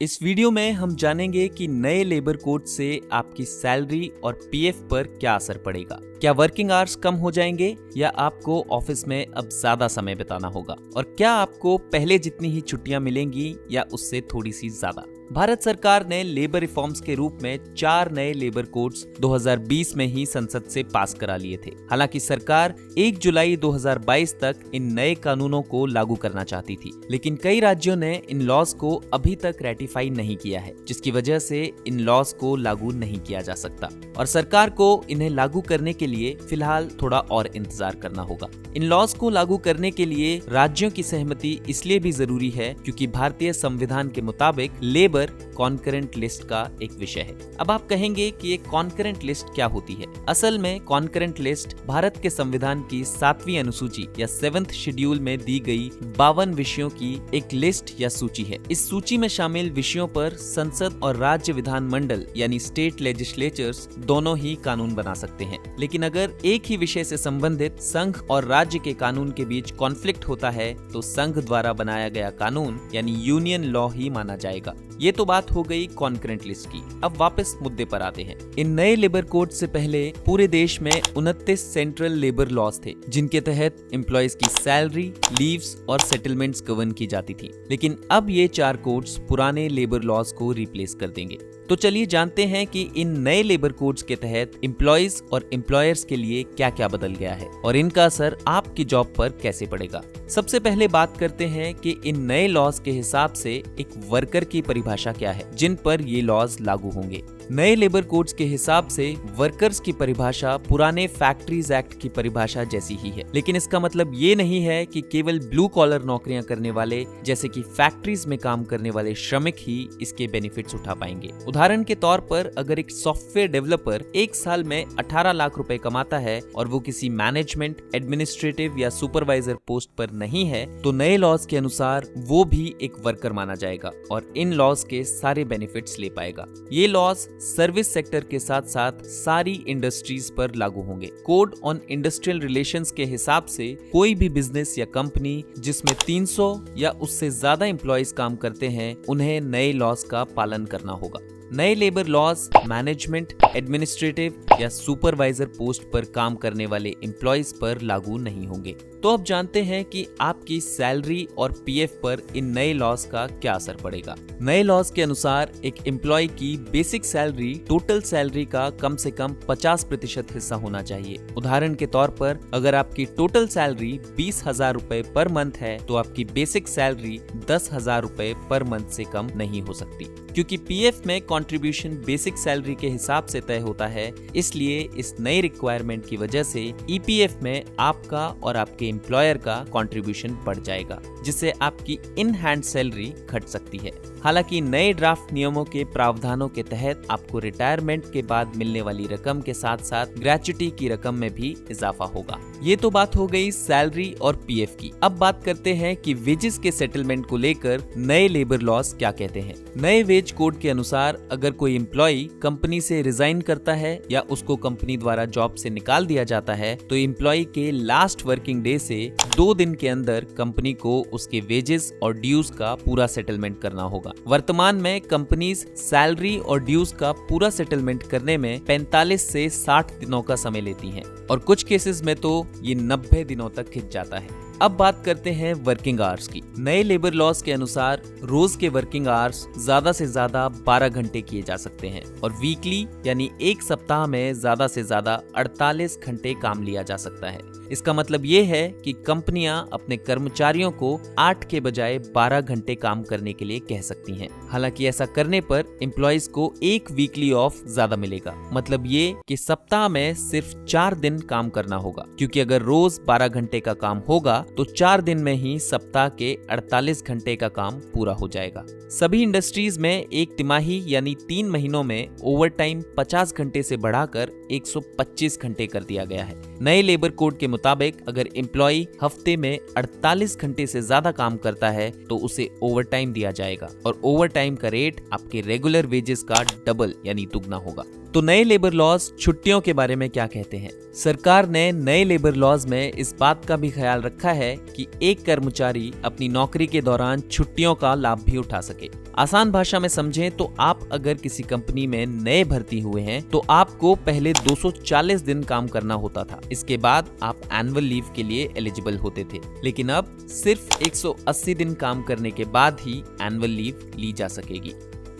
इस वीडियो में हम जानेंगे कि नए लेबर कोड से आपकी सैलरी और पीएफ पर क्या असर पड़ेगा। क्या वर्किंग आवर्स कम हो जाएंगे या आपको ऑफिस में अब ज्यादा समय बिताना होगा, और क्या आपको पहले जितनी ही छुट्टियां मिलेंगी या उससे थोड़ी सी ज्यादा। भारत सरकार ने लेबर रिफॉर्म्स के रूप में 4 नए लेबर कोड्स 2020 में ही संसद से पास करा लिए थे। हालांकि सरकार 1 जुलाई 2022 तक इन नए कानूनों को लागू करना चाहती थी, लेकिन कई राज्यों ने इन लॉज को अभी तक रेटिफाई नहीं किया है, जिसकी वजह से इन लॉज को लागू नहीं किया जा सकता और सरकार को इन्हें लागू करने के लिए फिलहाल थोड़ा और इंतजार करना होगा। इन लॉज को लागू करने के लिए राज्यों की सहमति इसलिए भी जरूरी है क्योंकि भारतीय संविधान के मुताबिक लेबर कॉन्करेंट लिस्ट का एक विषय है। अब आप कहेंगे कि एक कॉन्करेंट लिस्ट क्या होती है। असल में कॉन्करेंट लिस्ट भारत के संविधान की 7वीं अनुसूची या 7th शेड्यूल में दी गई 52 विषयों की एक लिस्ट या सूची है। इस सूची में शामिल विषयों पर संसद और राज्य विधान मंडल यानी स्टेट लेजिस्लेचर्स दोनों ही कानून बना सकते हैं, लेकिन अगर एक ही विषय से संबंधित संघ और राज्य के कानून के बीच कॉन्फ्लिक्ट होता है तो संघ द्वारा बनाया गया कानून यानी यूनियन लॉ ही माना जाएगा। ये तो बात हो गई कॉन्करेंट लिस्ट की। अब वापस मुद्दे पर आते हैं। इन नए लेबर कोड से पहले पूरे देश में 29 सेंट्रल लेबर लॉज थे, जिनके तहत एम्प्लॉयज की सैलरी, लीव्स और सेटलमेंट्स गवर्न की जाती थी। लेकिन अब ये 4 कोड्स पुराने लेबर लॉज को रिप्लेस कर देंगे। तो चलिए जानते हैं कि इन नए लेबर कोड्स के तहत एम्प्लॉयज और एम्प्लॉयर्स के लिए क्या क्या बदल गया है और इनका असर आपकी जॉब पर कैसे पड़ेगा। सबसे पहले बात करते हैं कि इन नए लॉज के हिसाब से एक वर्कर की परिभाषा क्या है जिन पर ये लॉज लागू होंगे। नए लेबर कोड्स के हिसाब से वर्कर्स की परिभाषा पुराने फैक्ट्रीज एक्ट की परिभाषा जैसी ही है, लेकिन इसका मतलब ये नहीं है कि केवल ब्लू कॉलर नौकरियां करने वाले जैसे कि फैक्ट्रीज में काम करने वाले श्रमिक ही इसके बेनिफिट्स उठा पाएंगे। उदाहरण के तौर पर अगर एक सॉफ्टवेयर डेवलपर एक साल में 18 लाख रुपए कमाता है और वो किसी मैनेजमेंट, एडमिनिस्ट्रेटिव या सुपरवाइजर पोस्ट पर नहीं है तो नए लॉज के अनुसार वो भी एक वर्कर माना जाएगा और इन लॉज के सारे बेनिफिट्स ले पाएगा। ये लॉज सर्विस सेक्टर के साथ साथ सारी इंडस्ट्रीज पर लागू होंगे। कोड ऑन इंडस्ट्रियल रिलेशंस के हिसाब से कोई भी बिजनेस या कंपनी जिसमें 300 या उससे ज्यादा एम्प्लॉयज काम करते हैं उन्हें नए लॉज का पालन करना होगा। नए लेबर लॉज मैनेजमेंट, एडमिनिस्ट्रेटिव या सुपरवाइजर पोस्ट पर काम करने वाले एम्प्लॉयज पर लागू नहीं होंगे। तो अब जानते हैं कि आपकी सैलरी और पीएफ पर इन नए लॉज का क्या असर पड़ेगा। नए लॉज के अनुसार एक एम्प्लॉय की बेसिक सैलरी टोटल सैलरी का कम से कम 50% हिस्सा होना चाहिए। उदाहरण के तौर पर अगर आपकी टोटल सैलरी 20,000 रुपए पर मंथ है तो आपकी बेसिक सैलरी 10,000 रुपए पर मंथ से कम नहीं हो सकती। क्योंकि पीएफ में कंट्रीब्यूशन बेसिक सैलरी के हिसाब से तय होता है, इसलिए इस नई रिक्वायरमेंट की वजह से ईपीएफ में आपका और आपके एम्प्लॉयर का कंट्रीब्यूशन बढ़ जाएगा, जिससे आपकी इन हैंड सैलरी घट सकती है। हालांकि नए ड्राफ्ट नियमों के प्रावधानों के तहत आपको रिटायरमेंट के बाद मिलने वाली रकम के साथ साथ ग्रेच्युटी की रकम में भी इजाफा होगा। ये तो बात हो गई सैलरी और पीएफ की। अब बात करते हैं कि वेजेस के सेटलमेंट को लेकर नए लेबर लॉज क्या कहते हैं। नए वेज कोड के अनुसार अगर कोई एम्प्लॉय कंपनी से रिजाइन करता है या उसको कंपनी द्वारा जॉब से निकाल दिया जाता है तो एम्प्लॉय के लास्ट वर्किंग डे से 2 दिन के अंदर कंपनी को उसके वेजेस और ड्यूज का पूरा सेटलमेंट करना होगा। वर्तमान में कंपनीज सैलरी और ड्यूज का पूरा सेटलमेंट करने में 45 से 60 दिनों का समय लेती हैं और कुछ केसेस में तो ये 90 दिनों तक खिंच जाता है। अब बात करते हैं वर्किंग आवर्स की। नए लेबर लॉज के अनुसार रोज के वर्किंग आवर्स ज्यादा से ज्यादा 12 घंटे किए जा सकते हैं और वीकली यानी एक सप्ताह में ज्यादा से ज्यादा 48 घंटे काम लिया जा सकता है। इसका मतलब ये है कि कंपनियां अपने कर्मचारियों को 8 के बजाय 12 घंटे काम करने के लिए कह सकती हैं। हालांकि ऐसा करने पर एम्प्लॉयज को एक वीकली ऑफ ज्यादा मिलेगा। मतलब ये कि सप्ताह में सिर्फ 4 दिन काम करना होगा, क्योंकि अगर रोज 12 घंटे का काम होगा तो 4 दिन में ही सप्ताह के 48 घंटे का काम पूरा हो जाएगा। सभी इंडस्ट्रीज में एक तिमाही यानी 3 महीनों में ओवरटाइम 50 घंटे से बढ़ाकर 125 घंटे कर दिया गया है। नए लेबर कोड के मुताबिक अगर एम्प्लॉय हफ्ते में 48 घंटे से ज्यादा काम करता है तो उसे ओवरटाइम दिया जाएगा और ओवरटाइम का रेट आपके रेगुलर वेजेस का डबल यानी दुगना होगा। तो नए लेबर लॉज छुट्टियों के बारे में क्या कहते हैं? सरकार ने नए लेबर लॉज में इस बात का भी ख्याल रखा है कि एक कर्मचारी अपनी नौकरी के दौरान छुट्टियों का लाभ भी उठा सके। आसान भाषा में समझें तो आप अगर किसी कंपनी में नए भर्ती हुए हैं तो आपको पहले 240 दिन काम करना होता था। इसके बाद आप एनुअल लीव के लिए एलिजिबल होते थे, लेकिन अब सिर्फ 180 दिन काम करने के बाद ही एनुअल लीव ली जा सकेगी।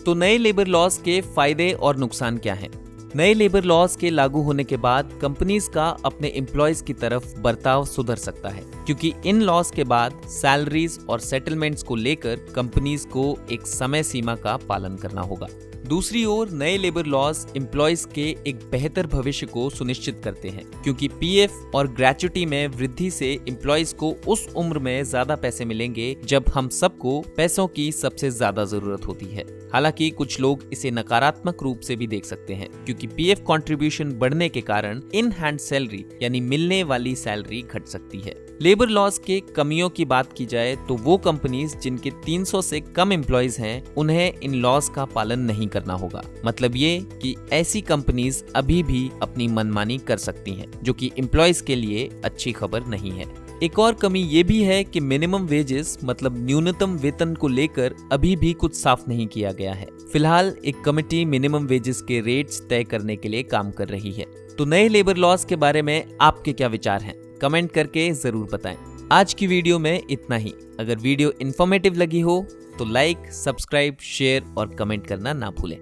तो नए लेबर लॉज के फायदे और नुकसान क्या हैं? नए लेबर लॉज के लागू होने के बाद कंपनीज का अपने एम्प्लॉयज की तरफ बर्ताव सुधर सकता है, क्योंकि इन लॉज के बाद सैलरीज और सेटलमेंट्स को लेकर कंपनीज को एक समय सीमा का पालन करना होगा। दूसरी ओर नए लेबर लॉज एम्प्लॉयज के एक बेहतर भविष्य को सुनिश्चित करते हैं, क्योंकि पीएफ और ग्रेच्युटी में वृद्धि से एम्प्लॉयज को उस उम्र में ज्यादा पैसे मिलेंगे जब हम सबको पैसों की सबसे ज्यादा जरूरत होती है। हालांकि कुछ लोग इसे नकारात्मक रूप से भी देख सकते हैं, क्योंकि पीएफ कंट्रीब्यूशन बढ़ने के कारण इन हैंड सैलरी यानी मिलने वाली सैलरी घट सकती है। लेबर लॉज के कमियों की बात की जाए तो वो कंपनीज जिनके 300 से कम एम्प्लॉयज हैं, उन्हें इन लॉज का पालन नहीं करना होगा। मतलब ये कि ऐसी कंपनीज अभी भी अपनी मनमानी कर सकती हैं, जो कि एम्प्लॉयज के लिए अच्छी खबर नहीं है। एक और कमी ये भी है कि मिनिमम वेजेस मतलब न्यूनतम वेतन को लेकर अभी भी कुछ साफ नहीं किया गया है। फिलहाल एक कमेटी मिनिमम वेजेस के रेट्स तय करने के लिए काम कर रही है। तो नए लेबर लॉज के बारे में आपके क्या विचार हैं? कमेंट करके जरूर बताएं। आज की वीडियो में इतना ही। अगर वीडियो इन्फॉर्मेटिव लगी हो तो लाइक, सब्सक्राइब, शेयर और कमेंट करना ना भूलें।